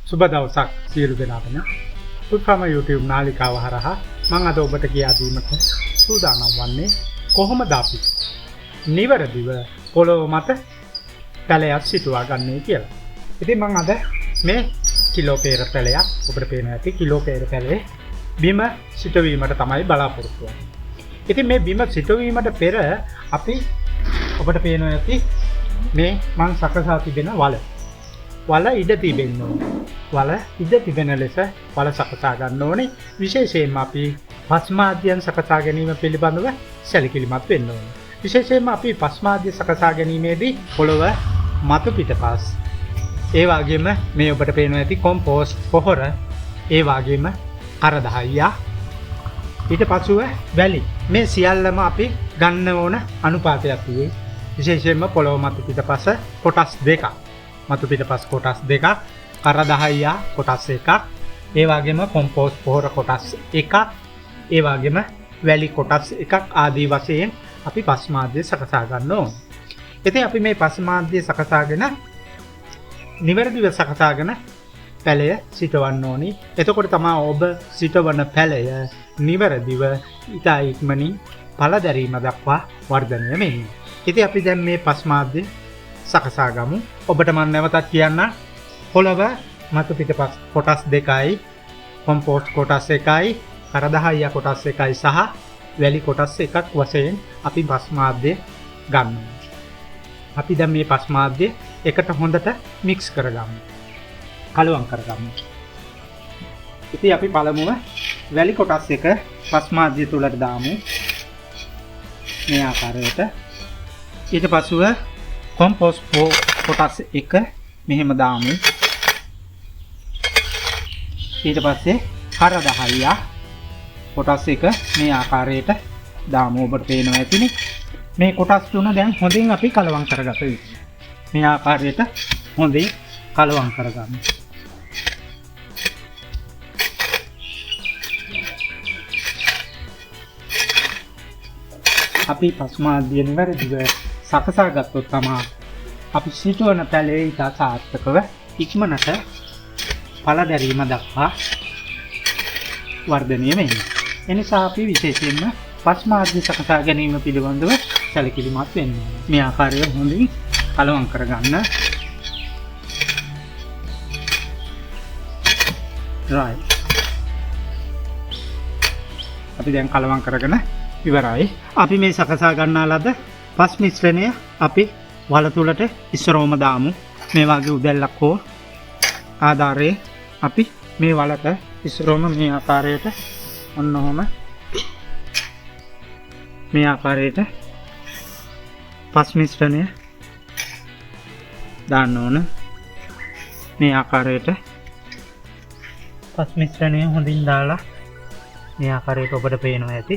සුබ දවසක් සියලු දෙනාටම. පුත්කම YouTube නාලිකාව හරහා මම අද ඔබට කියා දීමට සූදානම් වන්නේ කොහොමද අපි නිවැරදිව පොළොව මත පැලයක් සිටුවා ගන්නේ කියලා. ඉතින් මම අද මේ කිලෝ පෙර පැලයක් ඔබට පේන ඇති කිලෝ පෙර පැලේ බිම සිටවීමට තමයි බලාපොරොත්තු වෙන්නේ. ඉතින් මේ බිම සිටවීමට පෙර අපි ඔබට පේනවා ඇති මේ මම සකසා තිබෙන වල ඉඩ තිබෙන්න ඕනේ. වල ඉඩ තිබෙන ලෙස වල සකසා ගන්න ඕනේ. විශේෂයෙන්ම අපි පස්මාද්‍යයන් සකසා ගැනීම පිළිබඳව සැලකිලිමත් වෙන්න ඕනේ. විශේෂයෙන්ම අපි පස්මාද්‍ය සකසා ගැනීමේදී පොළව මතු පිටපස් ඒ වගේම මේ ඔබට පේනවා ඇති කොම්පෝස්ට් පොහොර ඒ වගේම කරදහයියා ඊට පසුව වැලි මේ සියල්ලම අපි ගන්න ඕන අනුපාතයක් තියෙයි. විශේෂයෙන්ම පොළොව මතු පිටපස කොටස් දෙකක්. මතු පිටපස් කොටස් දෙකක්, කරදහයියා කොටස් එකක්, ඒ වගේම කොම්පෝස්ට් පොහොර කොටස් එකක්, ඒ වගේම වැලි කොටස් එකක් ආදී වශයෙන් අපි පස්මාද්‍ය සකසා ගන්න ඕන. ඉතින් අපි මේ පස්මාද්‍ය සකසාගෙන නිවැරදිව සකසාගෙන පැලය සිටවන්න ඕනි. එතකොට තමයි ඔබ සිටවන පැලය නිවැරදිව ඉතා ඉක්මනින් පළදැරීම දක්වා වර්ධනය වෙන්නේ. ඉතින් අපි දැන් මේ පස්මාද්‍ය සකසා ගමු. ඔබට මම නැවතත් කියන්න පොළව මතු පිටපස් කොටස් දෙකයි, කොම්පෝස්ට් කොටස් එකයි, කරදහයියා කොටස් එකයි සහ වැලි කොටස් එකක් වශයෙන් අපි පස්මාද්‍ය ගන්නවා. අපි දැන් මේ පස්මාද්‍ය එකට හොඳට මික්ස් කරගමු. කලවම් කරගමු. ඉතින් අපි පළමුව වැලි කොටස් එක පස්මාද්‍ය තුලට දාමු. මේ ආකාරයට. ඊට පස්සෙ කොම්පෝස්ට් කොටස් එක මෙහෙම දාමු. ඊට පස්සේ කරදහයියා කොටස් එක මේ ආකාරයට දාමු. ඔබට පේනවා ඇතිනේ. මේ කොටස් තුන දැන් හොඳින් අපි කලවම් කරගත යුතුයි. මේ ආකාරයට හොඳින් කලවම් කරගමු. අපි පස්මාද්‍ය නිවැරදිව සකසා ගත්තොත් තමයි අපි සිටවන පැලේ ඉතා සාර්ථකව ඉක්මනට පළදැරීම දක්වා වර්ධනය වෙන්නේ. එනිසා අපි විශේෂයෙන්ම පස්මාද්‍ය සකසා ගැනීම පිළිබඳව සැලකිලිමත් වෙන්න ඕනේ. මේ ආකාරයෙන් හොඳින් කලවම් කරගන්න. right. අපි දැන් කලවම් කරගෙන ඉවරයි. අපි මේ සකසා ගන්නා ලද පස් මිශ්‍රණය අපි වල තුලට ඉස්සරවම දාමු. මේ වගේ උදැල්ලක් හෝ ආධාරයේ අපි මේ වලට ඉස්සරවම මේ ආකාරයට ඔන්න ඔහම මේ ආකාරයට පස් මිශ්‍රණය දාන්න ඕන. මේ ආකාරයට පස් මිශ්‍රණය හොඳින් දාලා මේ ආකාරයට ඔබට පේනවා ඇති.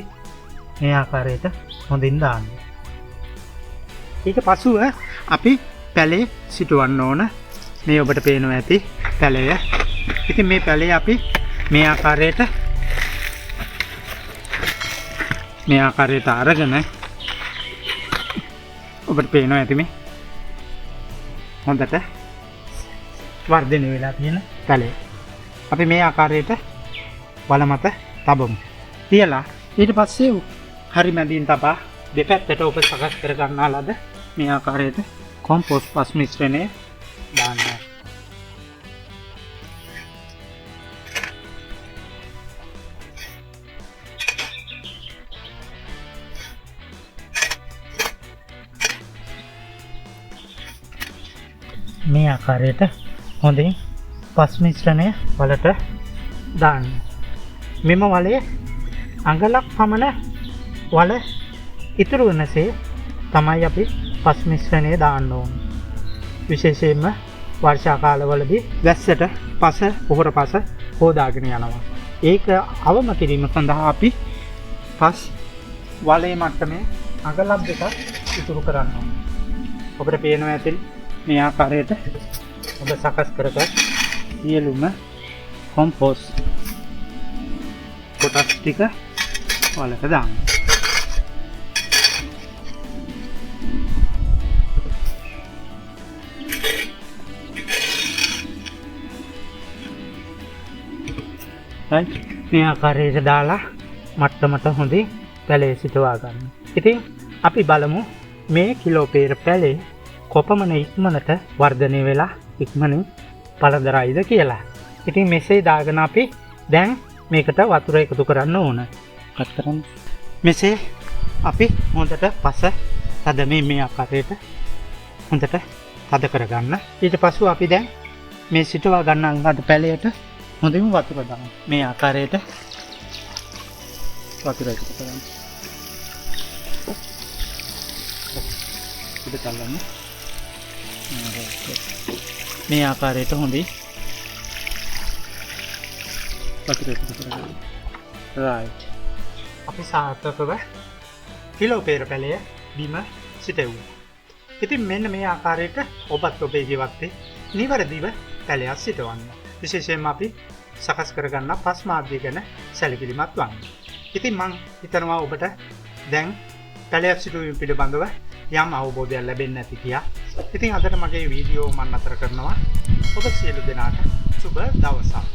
මේ ආකාරයට හොඳින් දාන්න. ඊට පසුව අපි පැලේ සිටවන්න ඕන. මේ ඔබට පේනවා ඇති පැලය. ඉතින් මේ පැලේ අපි මේ ආකාරයට අරගෙන ඔබට පේනවා ඇති මේ හොඳට වර්ධනය වෙලා තියෙන පැලේ. අපි මේ ආකාරයට වල මත තබමු. තියලා ඊට පස්සේ හරි මැදින් තබා දෙපැත්තට ඔබ සකස් කර ගන්නා ලද මේ ආකාරයට කොම්පෝස්ට් පස් මිශ්‍රණය දාන්න. මේ ආකාරයට හොඳින් පස් මිශ්‍රණය වලට දාන්න. මෙම වලේ අඟලක් පමණ වල ඉතුරු වෙනසේ තමයි අපි පස් මිශ්‍රණය දාන්න ඕන. විශේෂයෙන්ම වර්ෂා කාලවලදී වැස්සට පොහොර පස හොදාගෙන යනවා. ඒක අවම කිරීම සඳහා අපි පස් වලේ මට්ටමේ අඟලක් දෙකක් ඉතුරු කරන්න ඕන. ඔබට පේනවා ඇති මේ ආකාරයට ඔබ සකස් කරගත් සියලුම කොම්පෝස්ට් කොටස් ටික වලට දාන්න. right මේ ආකාරයට දාලා මට්ටමට හොඳින් පැලේ සිටවා ගන්න. ඉතින් අපි බලමු මේ කිලෝපේර පැලේ කොපමණ ඉක්මනට වර්ධනය වෙලා ඉක්මනින් පළදරයිද කියලා. ඉතින් මෙසේ දාගෙන අපි දැන් මේකට වතුර එකතු කරන්න ඕන. කට් කරන්න. මෙසේ අපි හොඳට පස තද මේ ආකාරයට හොඳට තද කරගන්න. ඊට පස්සෙ අපි දැන් මේ සිටවා ගන්න අද පැලයට හොඳින් වතුර දාන්න. මේ ආකාරයට වතුර එකතු කරගන්න. ඉත තල්ලන්න. මේ ආකාරයට හොඳින් වතුර එකතු කරගන්න. right. අපි සාර්ථකව කිලෝපේර පැලය බිම සිටෙව්වා. ඉතින් මෙන්න මේ ආකාරයට ඔබත් ඔබේ ජීවිතේ නිවැරදිව පැලයක් සිටවන්න. විශේෂයෙන්ම අපි සකස් කරගන්න පස් මාධ්‍ය ගැන සැලකිලිමත් වන්න. ඉතින් මම හිතනවා ඔබට දැන් පැලයක් සිටුවීම පිළිබඳව යම් අවබෝධයක් ලැබෙන්න ඇති කියලා. ඉතින් අදට මගේ වීඩියෝ මම නතර කරනවා. ඔබ සියලු දෙනාට සුබ දවසක්.